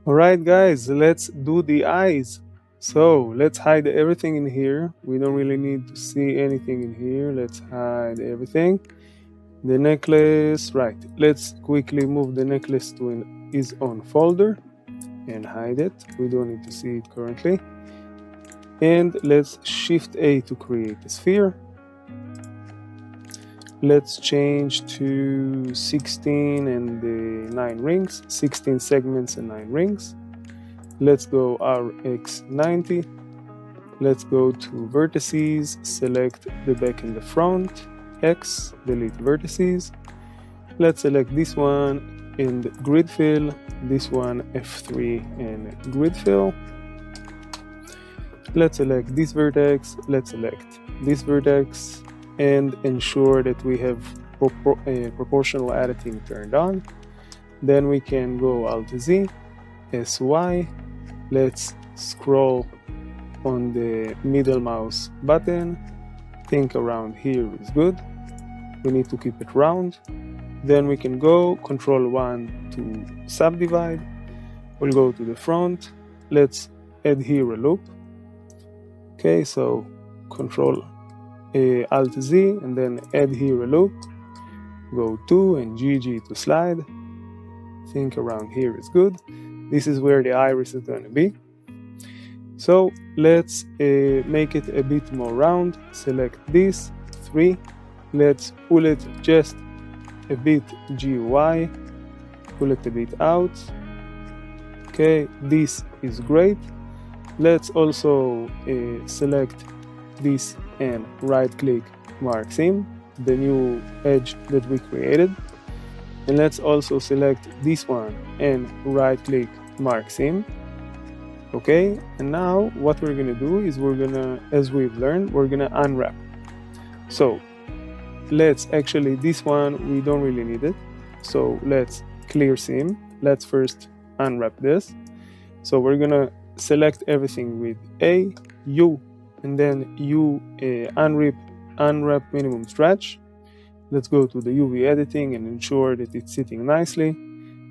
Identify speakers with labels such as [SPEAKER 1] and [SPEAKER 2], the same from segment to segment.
[SPEAKER 1] Alright guys, let's do the eyes. So let's hide everything in here. We don't really need to see anything in here. Let's hide everything. The necklace, right. Let's quickly move the necklace to its own folder and hide it. We don't need to see it currently. And let's Shift A to create a sphere. Let's change to 16 and the 9 rings, 16 segments and 9 rings. Let's go RX90. Let's go to vertices, select the back and the front, X, delete vertices. Let's select this one and grid fill, this one F3 and grid fill. Let's select this vertex, let's select this vertex, and ensure that we have proportional editing turned on. Then we can go Alt Z, SY. Let's scroll on the middle mouse button. Think around here is good. We need to keep it round. Then we can go Control 1 to subdivide. We'll go to the front. Let's add here a loop. Okay, so Control Alt Z and then add here a loop. Go 2 and GG to slide. Think around here is good. This is where the iris is going to be. So let's make it a bit more round. Select this, 3. Let's pull it just a bit GY. Pull it a bit out. Okay, this is great. Let's also select this and right click Mark Seam, the new edge that we created. And let's also select this one and right click Mark Seam. Okay, and now what we're gonna do is we're gonna, as we've learned, we're gonna unwrap. So let's actually, this one we don't really need it. So let's clear seam. Let's first unwrap this. So we're gonna select everything with A, U, and then U unwrap minimum stretch. Let's go to the UV editing and ensure that it's sitting nicely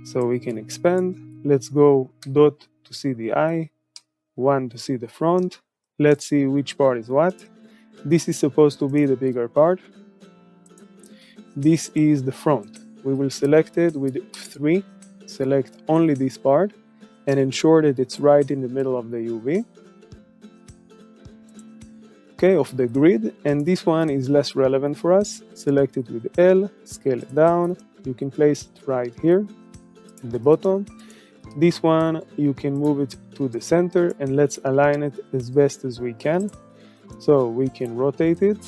[SPEAKER 1] so we can expand. Let's go dot to see the eye, 1 to see the front. Let's see which part is what. This is supposed to be the bigger part. This is the front. We will select it with 3, select only this part, and ensure that it's right in the middle of the UV. Okay, of the grid, and this one is less relevant for us. Select it with L, scale it down. You can place it right here at the bottom. This one, you can move it to the center, and let's align it as best as we can. So we can rotate it.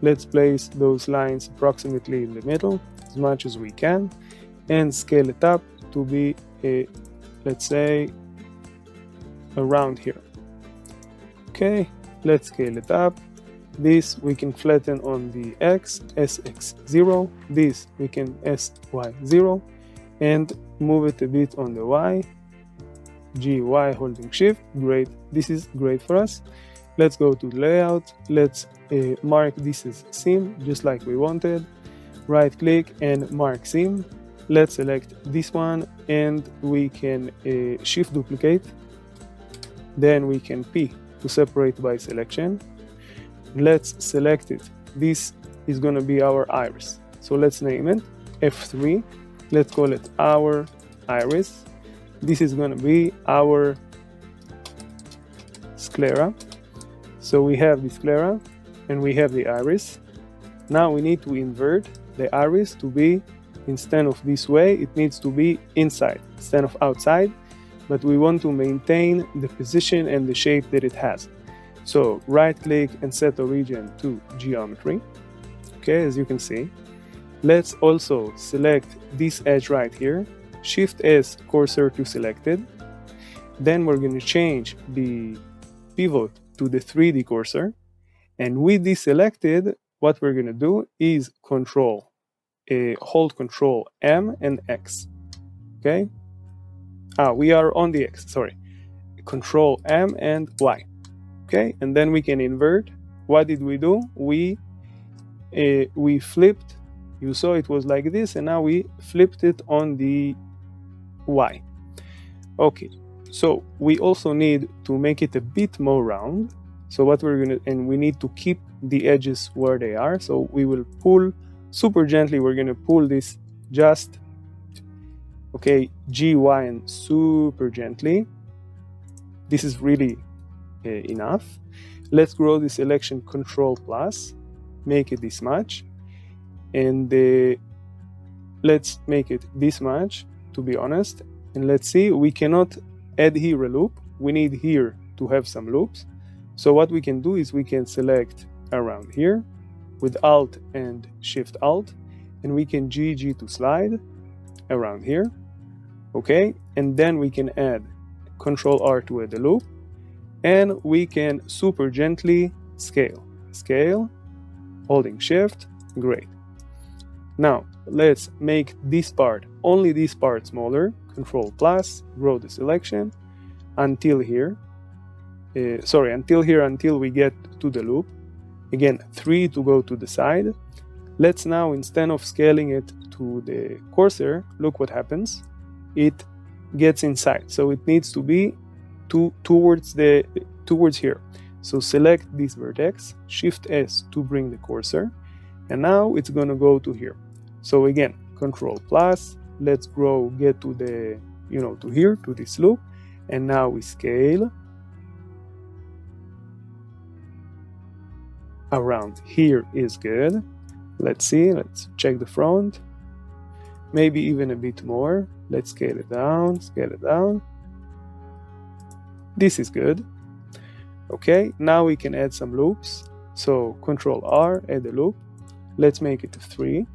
[SPEAKER 1] Let's place those lines approximately in the middle as much as we can, and scale it up to be let's say around here. Okay, let's scale it up. This we can flatten on the X, SX0. This we can SY0, and move it a bit on the Y, GY holding shift. Great, this is great for us. Let's go to layout. Let's mark this as seam, just like we wanted. Right click and mark seam. Let's select this one and we can shift duplicate. Then we can P to separate by selection. Let's select it. This is going to be our iris. So let's name it F3. Let's call it our iris. This is going to be our sclera. So we have the sclera and we have the iris. Now we need to invert the iris to be, instead of this way, it needs to be inside instead of outside, but we want to maintain the position and the shape that it has. So right click and set origin to geometry. Okay, as you can see. Let's also select this edge right here, Shift S cursor to selected. Then we're going to change the pivot to the 3D cursor. And with this selected, what we're going to do is hold Control M and X. Okay? We are on the X, sorry. Control M and Y. Okay? And then we can invert. What did we do? We flipped. You saw it was like this, and now we flipped it on the Y. Okay, so we also need to make it a bit more round. So what we're gonna, and we need to keep the edges where they are. So we will pull super gently. We're gonna pull this just, okay, G, Y, and super gently. This is really enough. Let's grow the selection Control plus, make it this much, and let's make it this much, to be honest. And let's see, we cannot add here a loop. We need here to have some loops. So what we can do is we can select around here with Alt and Shift Alt, and we can GG to slide around here. Okay, and then we can add Control R to add a loop, and we can super gently scale, holding Shift. Great. Now let's make this part, only this part, smaller. Control plus, grow the selection until here. Until we get to the loop. Again, 3 to go to the side. Let's now, instead of scaling it to the cursor, look what happens. It gets inside, so it needs to be towards here. So select this vertex, Shift S to bring the cursor, and now it's gonna go to here. So again, Control plus, let's grow, get to the, to here, to this loop, and now we scale around here is good. Let's see, let's check the front, maybe even a bit more. Let's scale it down. This is good. Okay, now we can add some loops. So Control R, add a loop. Let's make it 3.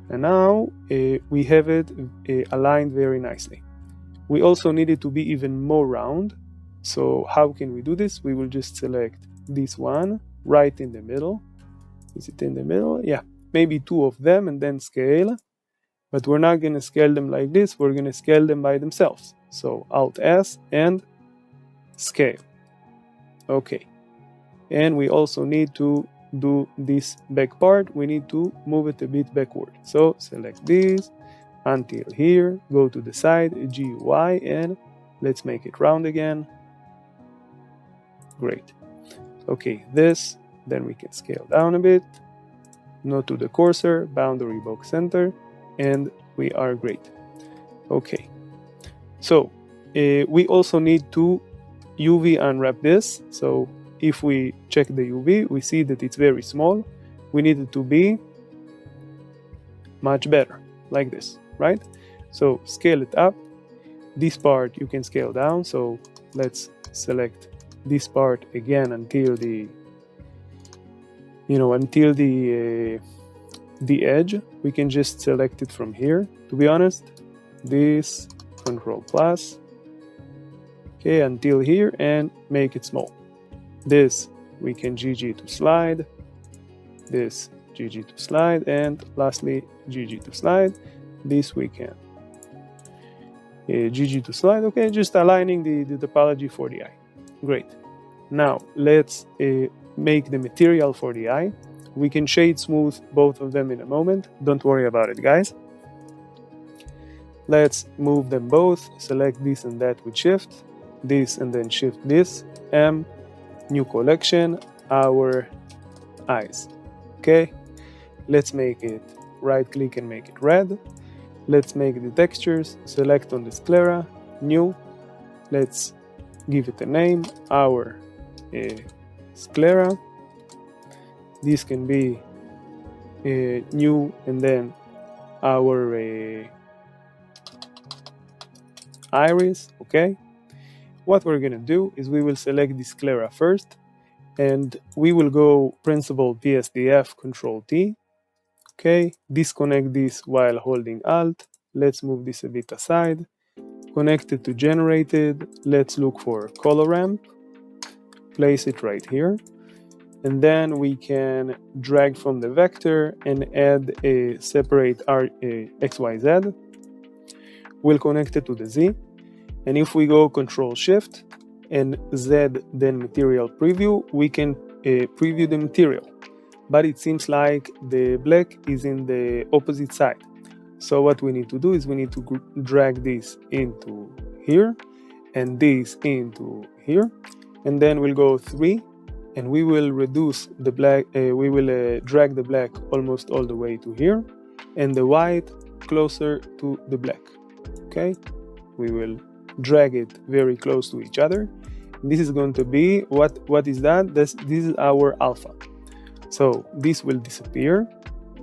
[SPEAKER 1] And now we have it aligned very nicely. We also need it to be even more round. So how can we do this? We will just select this one right in the middle. Is it in the middle? Yeah, maybe 2 of them, and then scale. But we're not going to scale them like this. We're going to scale them by themselves. So Alt S and scale. Okay. And we also need to do this back part. We need to move it a bit backward. So select this until here. Go to the side, GY, and let's make it round again. Great. Okay, this. Then we can scale down a bit. Not to the cursor, boundary box center, and we are great. Okay. So we also need to UV unwrap this. So if we check the UV, we see that it's very small. We need it to be much better, like this, right? So scale it up. This part you can scale down. So let's select this part again until the edge. We can just select it from here, to be honest. This, Control plus, okay, until here, and make it small. This we can GG to slide, this GG to slide, and lastly GG to slide. This we can GG to slide. Okay, just aligning the topology for the eye. Great. Now let's make the material for the eye. We can shade smooth both of them in a moment. Don't worry about it, guys. Let's move them both. Select this and that with Shift, this and then Shift this. M, new collection, our eyes. Okay, let's make it, right click and make it red. Let's make the textures, select on the sclera, new. Let's give it a name, our sclera. This can be new, and then our iris. Okay, what we're gonna do is we will select the sclera first, and we will go principal PSDF Control T. Okay, disconnect this while holding Alt. Let's move this a bit aside. Connect it to generated. Let's look for color ramp. Place it right here. And then we can drag from the vector and add a separate XYZ. We'll connect it to the Z. And if we go Control Shift and Z, then material preview, we can preview the material. But it seems like the black is in the opposite side. So what we need to do is we need to drag this into here, and this into here, and then we'll go 3, and we will reduce the black, we will drag the black almost all the way to here, and the white closer to the black. Okay, we will drag it very close to each other. This is going to be, what is that? This is our alpha. So this will disappear,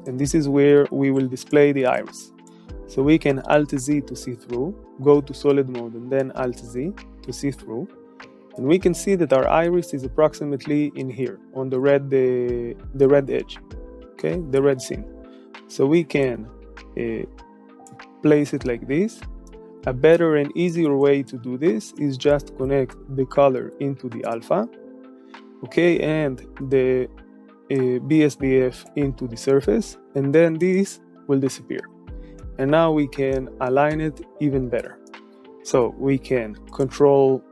[SPEAKER 1] and this is where we will display the iris. So we can Alt Z to see through, go to solid mode, and then Alt Z to see through. And we can see that our iris is approximately in here, on the red edge, okay, the red seam. So we can place it like this. A better and easier way to do this is just connect the color into the alpha, okay, and the BSDF into the surface, and then this will disappear. And now we can align it even better. So we can control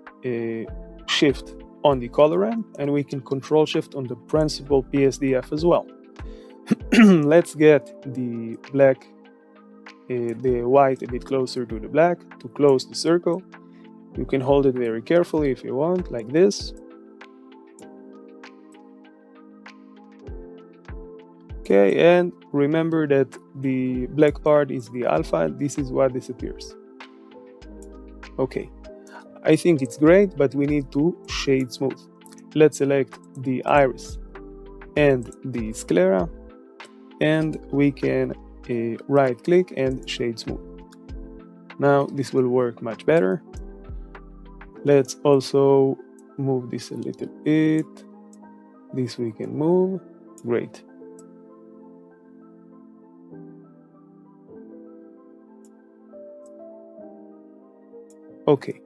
[SPEAKER 1] shift on the color ramp, and we can control shift on the principal PSDF as well. Let's get the black, the white a bit closer to the black to close the circle. You can hold it very carefully if you want, like this. Okay, and remember that the black part is the alpha. This is what disappears. Okay, I think it's great, but we need to shade smooth. Let's select the iris and the sclera, and we can right click and shade smooth. Now this will work much better. Let's also move this a little bit. This we can move. Great. Okay,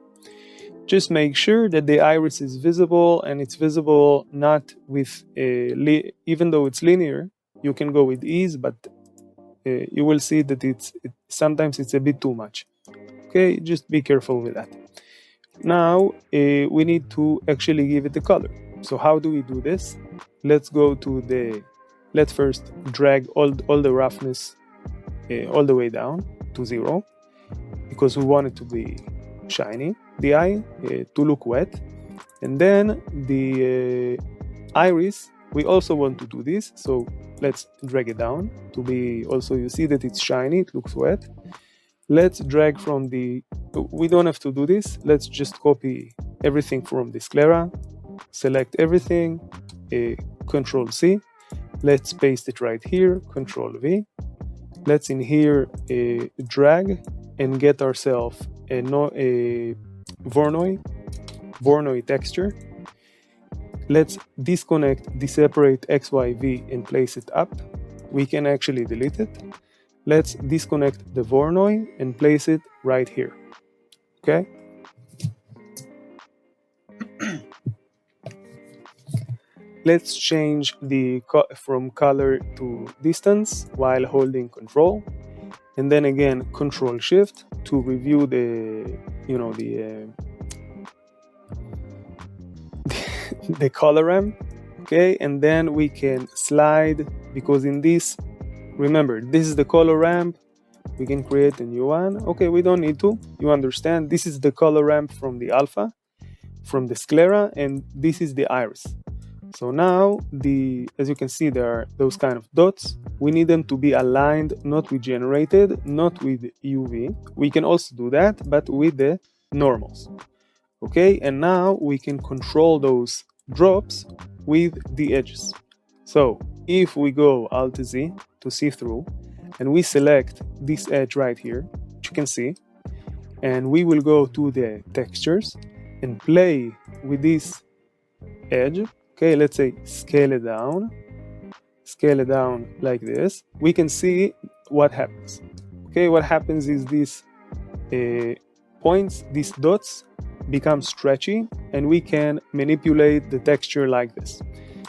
[SPEAKER 1] just make sure that the iris is visible, and it's visible not with even though it's linear, you can go with ease, but you will see that sometimes it's a bit too much. Okay, just be careful with that. Now we need to actually give it a color. So how do we do this? Let's go to let's first drag all the roughness all the way down to 0, because we want it to be shiny, the eye to look wet. And then the iris, we also want to do this, so let's drag it down to be also, you see that it's shiny, it looks wet. Let's drag from we don't have to do this, let's just copy everything from the sclera, select everything, Control C, let's paste it right here, Control V. Let's in here drag and get ourselves a Voronoi texture. Let's disconnect, deseparate XYV and place it up. We can actually delete it. Let's disconnect the Voronoi and place it right here. Okay? Let's change from color to distance while holding Control, and then again Control Shift to review the color ramp. Okay, and then we can slide, because in this, remember, this is the color ramp. We can create a new one. Okay, we don't need to. You understand? This is the color ramp from the alpha, from the sclera, and this is the iris. So now, as you can see, there are those kind of dots. We need them to be aligned, not with generated, not with UV. We can also do that, but with the normals. Okay, and now we can control those drops with the edges. So if we go Alt Z to see through, and we select this edge right here, which you can see, and we will go to the textures and play with this edge. Okay, let's say scale it down like this. We can see what happens. Okay, what happens is these points, these dots, become stretchy, and we can manipulate the texture like this.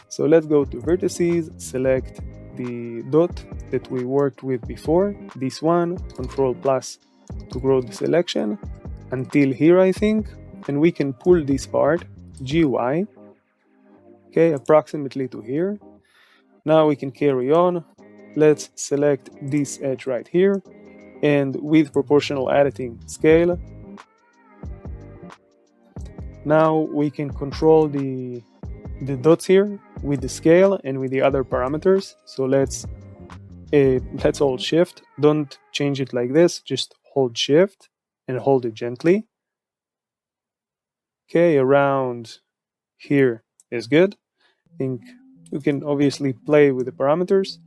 [SPEAKER 1] So let's go to vertices, select the dot that we worked with before, this one, Control plus to grow the selection until here, I think, and we can pull this part, GY, okay, approximately to here. Now we can carry on. Let's select this edge right here, and with proportional editing scale, Now we can control the dots here with the scale and with the other parameters. So let's hold shift. Don't change it like this, just hold shift and hold it gently. Okay, around here is good. I think you can obviously play with the parameters.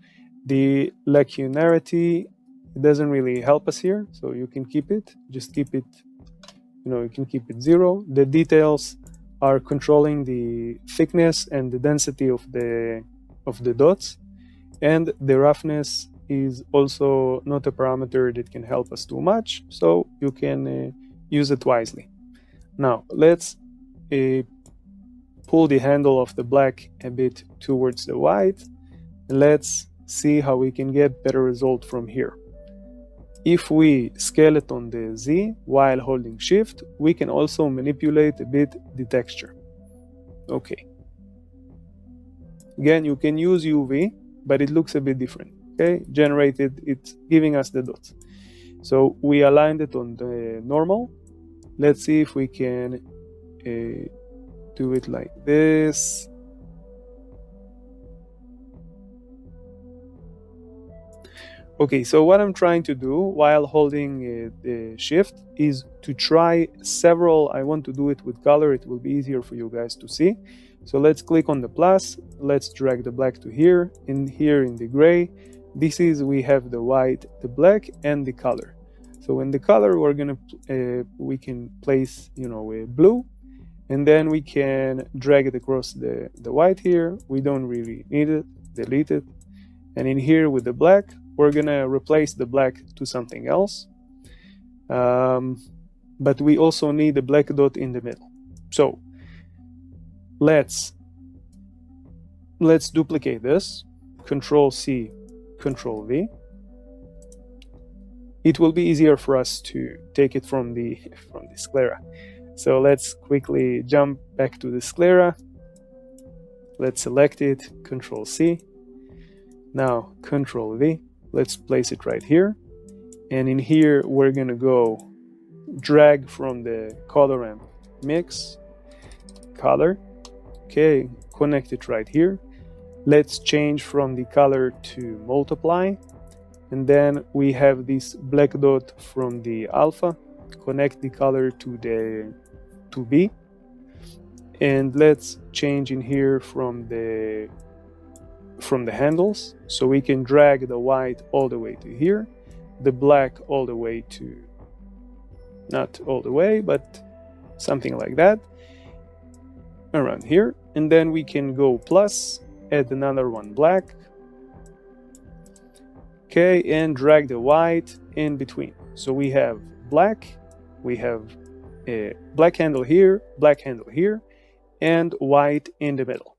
[SPEAKER 1] The linearity doesn't really help us here, so you can keep it. Just keep it, you can keep it 0. The details are controlling the thickness and the density of the dots, and the roughness is also not a parameter that can help us too much, so you can use it wisely. Now let's pull the handle of the black a bit towards the white. Let's see how we can get better result from here. If we scale it on the Z while holding shift, we can also manipulate a bit the texture. Okay. Again, you can use UV, but it looks a bit different. Okay, generated, it's giving us the dots. So we aligned it on the normal. Let's see if we can do it like this. Okay, so what I'm trying to do while holding the shift is to try several. I want to do it with color, it will be easier for you guys to see. So let's click on the plus, let's drag the black to here, and here in the gray, this is, we have the white, the black, and the color. So in the color, we can place, blue, and then we can drag it across the white here. We don't really need it, delete it. And in here with the black, we're gonna replace the black to something else. But we also need the black dot in the middle. So let's duplicate this, Control C, Control V. It will be easier for us to take it from the sclera. So let's quickly jump back to the sclera. Let's select it, Control C. Now Control V. Let's place it right here. And in here, we're gonna go drag from the color and mix, color. Okay, connect it right here. Let's change from the color to multiply. And then we have this black dot from the alpha. Connect the color to B. And let's change in here from the handles. So we can drag the white all the way to here, the black all the way to, not all the way, but something like that, around here. And then we can go plus, add another one black. Okay, and drag the white in between. So we have black, we have a black handle here, and white in the middle.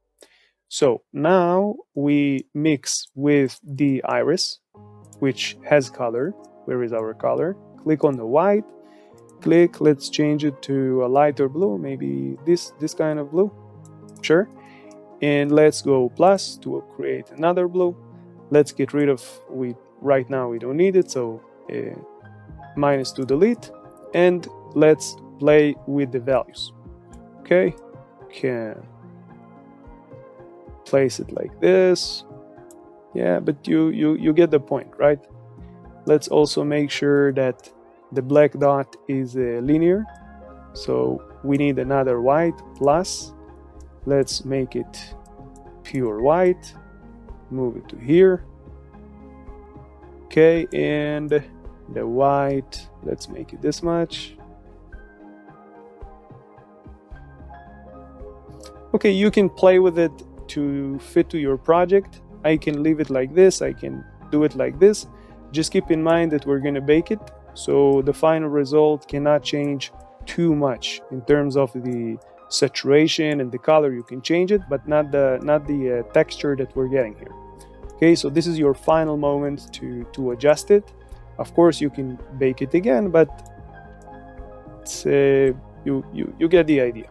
[SPEAKER 1] So now we mix with the iris, which has color. Where is our color? Click on the white, click, let's change it to a lighter blue, maybe this kind of blue, sure. And let's go plus to create another blue. Let's get rid of, right now we don't need it, so minus to delete, and let's play with the values. Okay, can place it like this. Yeah, but you get the point, right? Let's also make sure that the black dot is linear, so we need another white plus. Let's make it pure white, move it to here. Okay, and the white, let's make it this much. Okay, you can play with it to fit to your project. I can leave it like this, I can do it like this. Just keep in mind that we're gonna bake it, so the final result cannot change too much in terms of the saturation and the color. You can change it, but not the texture that we're getting here. Okay, so this is your final moment to adjust it. Of course, you can bake it again, but it's, you get the idea.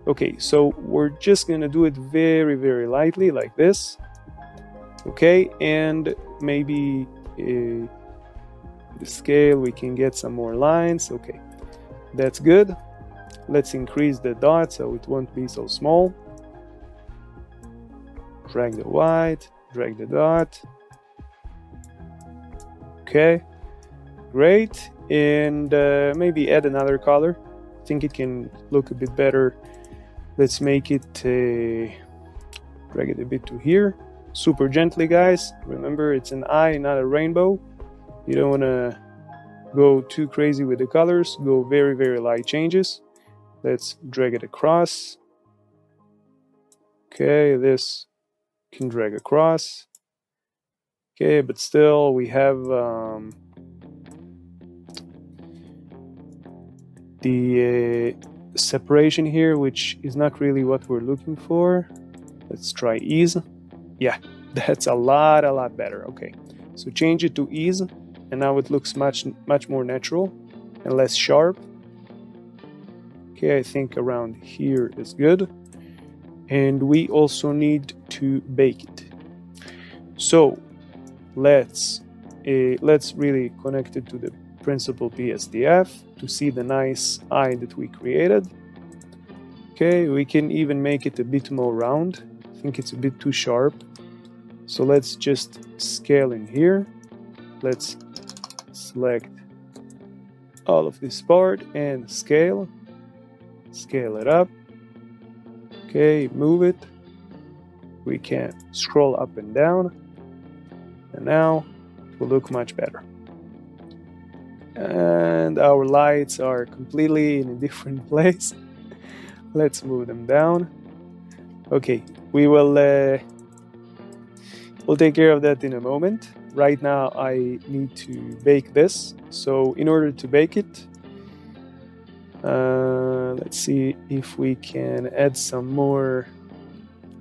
[SPEAKER 1] Okay, so we're just gonna do it very, very lightly like this. Okay, and maybe the scale, we can get some more lines. Okay, that's good. Let's increase the dot so it won't be so small. Drag the white, drag the dot. Okay, great. And maybe add another color. I think it can look a bit better. Let's make it, drag it a bit to here. Super gently, guys. Remember, it's an eye, not a rainbow. You don't want to go too crazy with the colors. Go very, very light changes. Let's drag it across. Okay, this can drag across. Okay, but still we have the separation here, which is not really what we're looking for. Let's try ease. Yeah, that's a lot better. Okay, so change it to ease, and now it looks much more natural and less sharp. Okay, I think around here is good. And we also need to bake it. So let's really connect it to the principal PSDF to see the nice eye that we created. Okay, we can even make it a bit more round. I think it's a bit too sharp. So let's just scale in here. Let's select all of this part and scale it up. Okay, move it. We can scroll up and down, and now it will look much better. And our lights are completely in a different place. Let's move them down. Okay, we'll take care of that in a moment. Right now I need to bake this. So in order to bake it, let's see if we can add some more.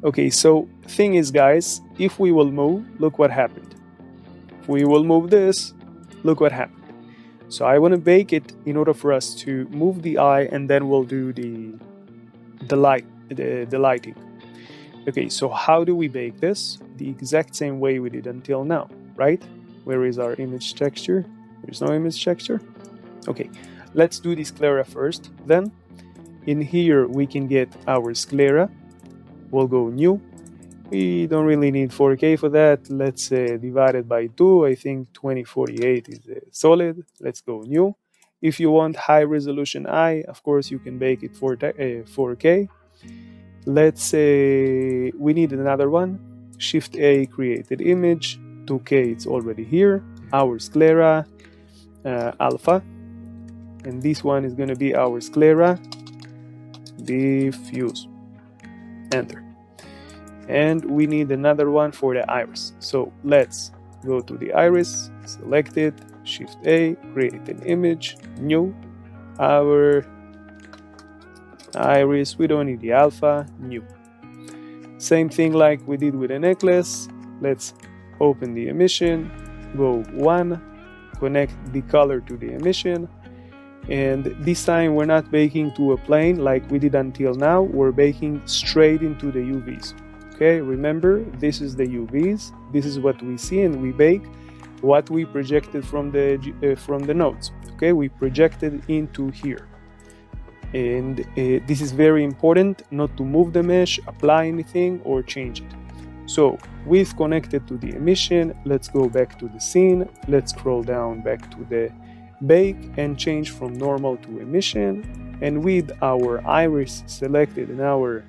[SPEAKER 1] Okay, so thing is, guys, if we will move, look what happened. If we will move this, look what happened. So I want to bake it in order for us to move the eye, and then we'll do the lighting. Okay, so how do we bake this? The exact same way we did until now, right? Where is our image texture? There's no image texture. Okay, let's do the sclera first. Then in here we can get our sclera. We'll go new. We don't really need 4K for that. Let's divide it by 2. I think 2048 is solid. Let's go new. If you want high resolution eye, of course you can bake it 4K. Let's say we need another one. Shift A, created image. 2K, it's already here. Our sclera alpha. And this one is going to be our sclera diffuse. Enter. And we need another one for the iris. So let's go to the iris, select it, Shift A, create an image, new, our iris. We don't need the alpha, new. Same thing like we did with the necklace. Let's open the emission, go 1, connect the color to the emission. And this time we're not baking to a plane like we did until now. We're baking straight into the UVs. Okay, remember, this is the UVs. This is what we see, and we bake what we projected from the nodes. Okay, we projected into here. And this is very important, not to move the mesh, apply anything, or change it. So we've connected to the emission. Let's go back to the scene. Let's scroll down back to the bake and change from normal to emission. And with our iris selected and our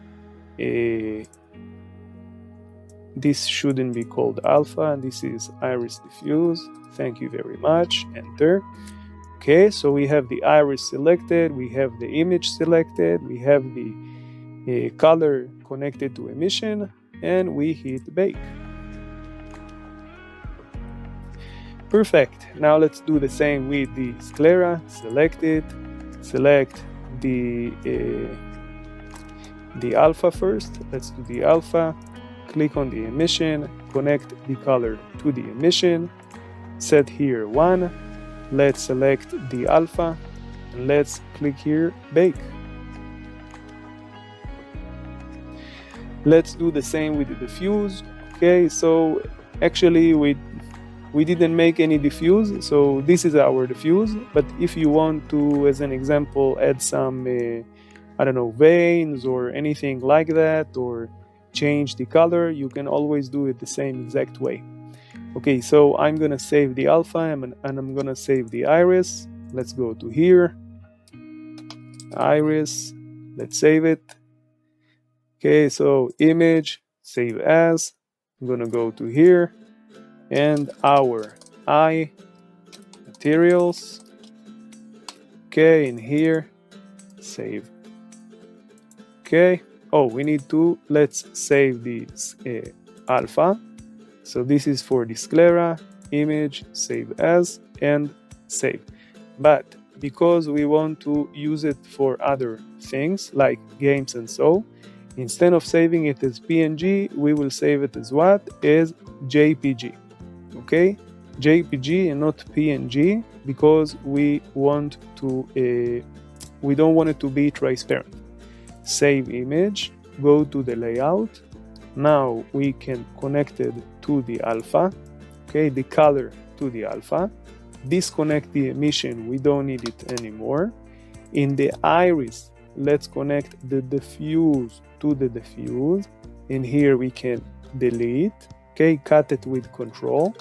[SPEAKER 1] this shouldn't be called alpha, this is iris diffuse. Thank you very much. Enter. Okay, so we have the iris selected, we have the image selected, we have the color connected to emission, and we hit bake. Perfect. Now let's do the same with the sclera. Select it, select the alpha first. Let's do the alpha. Click on the emission, connect the color to the emission, set here 1, let's select the alpha, and let's click here, bake. Let's do the same with the diffuse. Okay, so actually we didn't make any diffuse, so this is our diffuse, but if you want to, as an example, add some I don't know, veins or anything like that, or change the color, you can always do it the same exact way. Okay, so I'm gonna save the alpha and I'm gonna save the iris. Let's go to here, iris, let's save it. Okay, so image, save as. I'm gonna go to here and our eye, materials. Okay, in here, save. Okay, oh, we need to, let's save this alpha. So this is for the sclera, image, save as, and save. But because we want to use it for other things like games and so, instead of saving it as PNG, we will save it as what? As JPG. Okay? JPG and not PNG, because we want to we don't want it to be transparent. Save image, go to the layout. Now we can connect it to the alpha, okay, the color to the alpha. Disconnect the emission, we don't need it anymore. In the iris, let's connect the diffuse to the diffuse. In here we can delete, okay, cut it with control.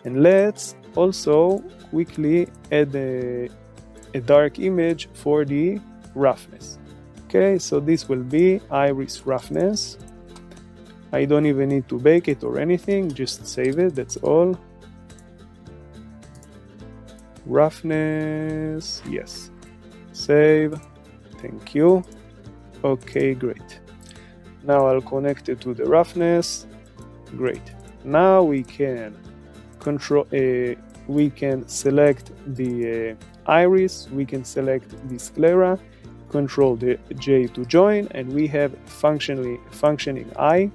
[SPEAKER 1] And let's also quickly add a dark image for the roughness. Okay, so this will be iris roughness. I don't even need to bake it or anything, just save it, that's all. Roughness, yes. Save, thank you. Okay, great. Now I'll connect it to the roughness. Great. Now we can control, we can select the iris, we can select the sclera, control the J to join, and we have functioning eye.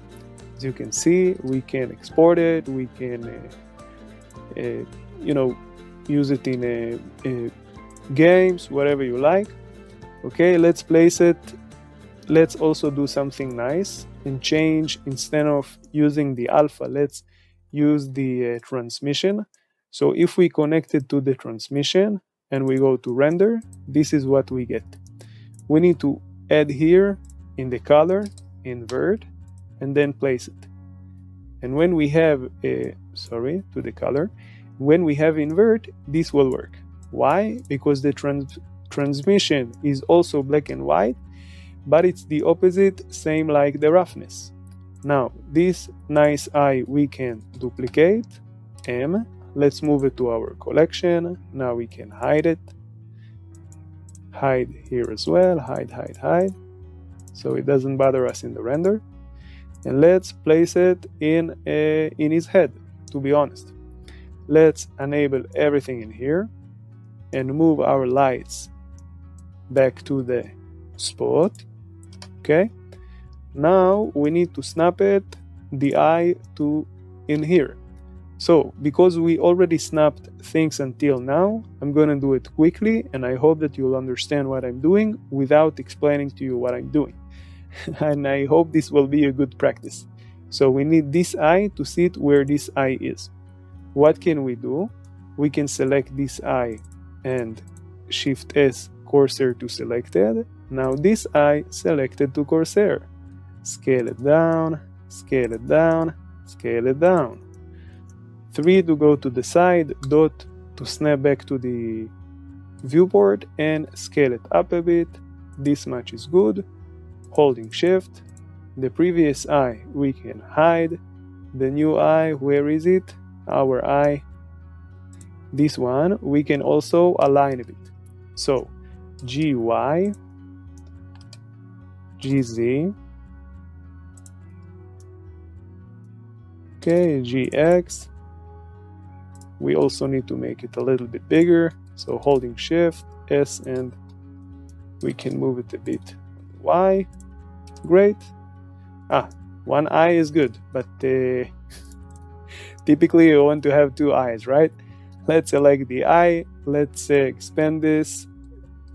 [SPEAKER 1] As you can see, we can export it, we can use it in games, whatever you like. Okay, let's place it. Let's also do something nice and change, instead of using the alpha, let's use the transmission. So if we connect it to the transmission and we go to render, this is what we get. We need to add here in the color, invert, and then place it. And when we have to the color, when we have invert, this will work. Why? Because the transmission is also black and white, but it's the opposite, same like the roughness. Now, this nice eye we can duplicate, M. Let's move it to our collection. Now we can hide it. Hide here as well, hide, so it doesn't bother us in the render. And let's place it in his head, to be honest. Let's enable everything in here and move our lights back to the spot. Okay, now we need to snap it, the eye, to in here. So because we already snapped things until now, I'm going to do it quickly, and I hope that you'll understand what I'm doing without explaining to you what I'm doing. And I hope this will be a good practice. So we need this eye to sit where this eye is. What can we do? We can select this eye and Shift S cursor to selected. Now this eye selected to cursor. Scale it down, scale it down, scale it down. 3 to go to the side, dot to snap back to the viewport, and scale it up a bit. This much is good. Holding Shift. The previous eye we can hide. The new eye, where is it? Our eye. This one we can also align a bit. So GY, GZ, okay, GX. We also need to make it a little bit bigger. So holding Shift, S, and we can move it a bit. Y, great. One eye is good, but typically you want to have 2 eyes, right? Let's select the eye. Let's expand this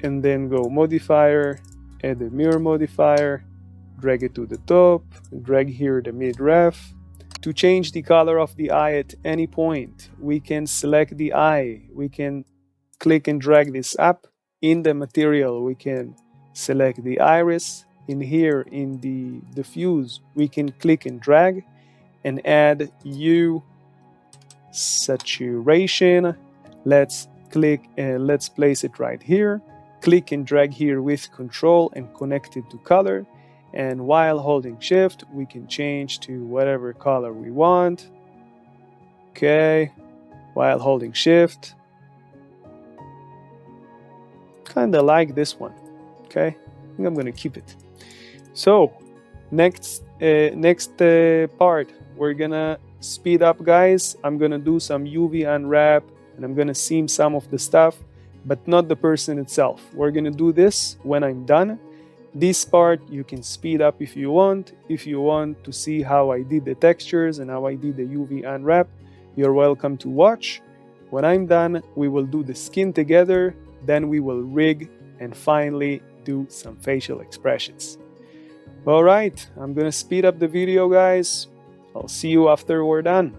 [SPEAKER 1] and then go modifier, add a mirror modifier, drag it to the top, drag here the mid ref. To change the color of the eye at any point, we can select the eye. We can click and drag this up. In the material, we can select the iris. In here in the diffuse, we can click and drag and add hue saturation. Let's place it right here. Click and drag here with control and connect it to color. And while holding shift, we can change to whatever color we want. Okay, while holding shift. Kind of like this one. Okay, I think I'm gonna keep it. So next part, we're gonna speed up, guys. I'm gonna do some UV unwrap and I'm gonna seam some of the stuff, but not the person itself. We're gonna do this when I'm done. This part you can speed up if you want. If you want to see how I did the textures and how I did the UV unwrap, you're welcome to watch. When I'm done, we will do the skin together, then we will rig and finally do some facial expressions. All right, I'm gonna speed up the video, guys. I'll see you after we're done.